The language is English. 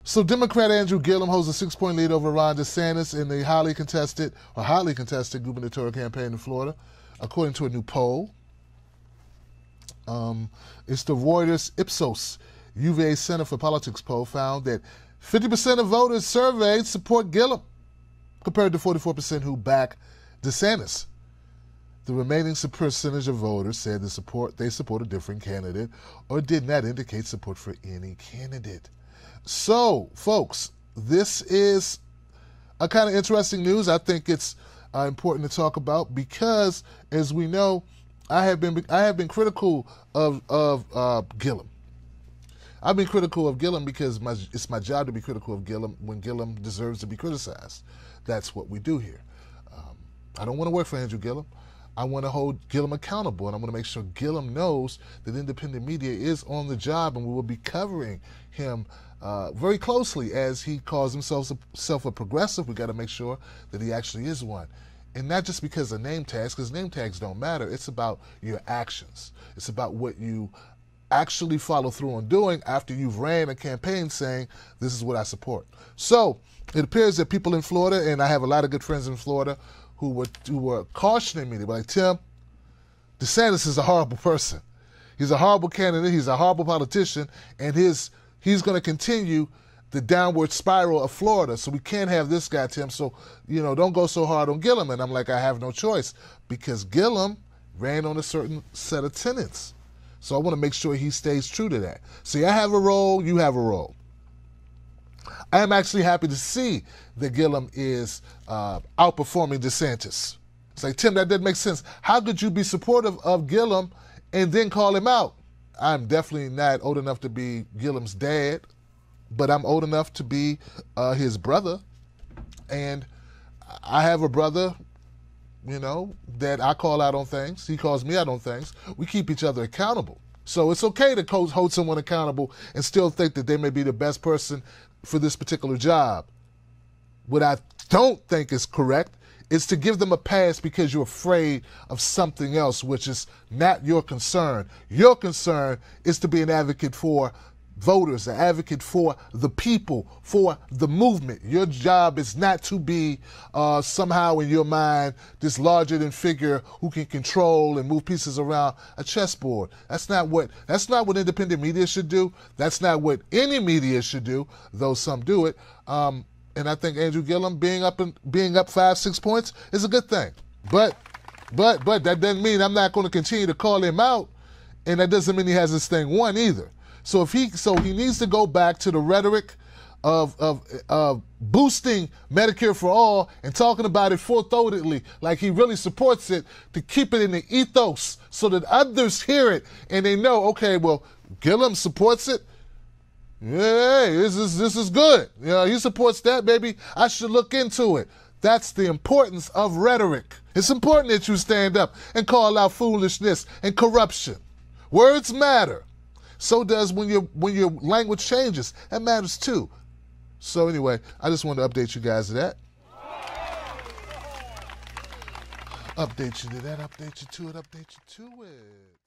So Democrat Andrew Gillum holds a 6-point lead over Ron DeSantis in the highly contested gubernatorial campaign in Florida, according to a new poll. It's the Reuters Ipsos UVA Center for Politics poll found that 50% of voters surveyed support Gillum, compared to 44% who back DeSantis. The remaining percentage of voters said they support a different candidate or did not indicate support for any candidate. So, folks, this is a kind of interesting news. I think it's important to talk about because, as we know, I have been critical of Gillum. I've been critical of Gillum because it's my job to be critical of Gillum when Gillum deserves to be criticized. That's what we do here. I don't want to work for Andrew Gillum. I want to hold Gillum accountable, and I want to make sure Gillum knows that independent media is on the job, and we will be covering him very closely as he calls himself a progressive. We got to make sure that he actually is one. And not just because of name tags, because name tags don't matter. It's about your actions. It's about what you actually follow through on doing after you've ran a campaign saying, this is what I support. So it appears that people in Florida, and I have a lot of good friends in Florida, who were cautioning me. They were like, Tim, DeSantis is a horrible person. He's a horrible candidate. He's a horrible politician. And he's going to continue the downward spiral of Florida. So we can't have this guy, Tim. So, don't go so hard on Gillum. And I'm like, I have no choice because Gillum ran on a certain set of tenets. So I want to make sure he stays true to that. See, I have a role. You have a role. I am actually happy to see that Gillum is outperforming DeSantis. It's like, Tim, that doesn't make sense. How could you be supportive of Gillum and then call him out? I'm definitely not old enough to be Gillum's dad, but I'm old enough to be his brother. And I have a brother, that I call out on things. He calls me out on things. We keep each other accountable. So it's okay to hold someone accountable and still think that they may be the best person for this particular job. What I don't think is correct is to give them a pass because you're afraid of something else, which is not your concern. Your concern is to be an advocate for voters, an advocate for the people, for the movement. Your job is not to be somehow in your mind this larger-than figure who can control and move pieces around a chessboard. That's not what independent media should do. That's not what any media should do, though some do it. And I think Andrew Gillum being up 5-6 points is a good thing. But that doesn't mean I'm not going to continue to call him out, and that doesn't mean he has this thing won either. So he needs to go back to the rhetoric of boosting Medicare for all and talking about it full-throatedly, like he really supports it, to keep it in the ethos so that others hear it and they know, okay, well, Gillum supports it. Yeah, this is good. He supports that, baby. I should look into it. That's the importance of rhetoric. It's important that you stand up and call out foolishness and corruption. Words matter. So does when your language changes. That matters too. So anyway, I just wanted to update you guys to that. Update you to that, update you to it, update you to it.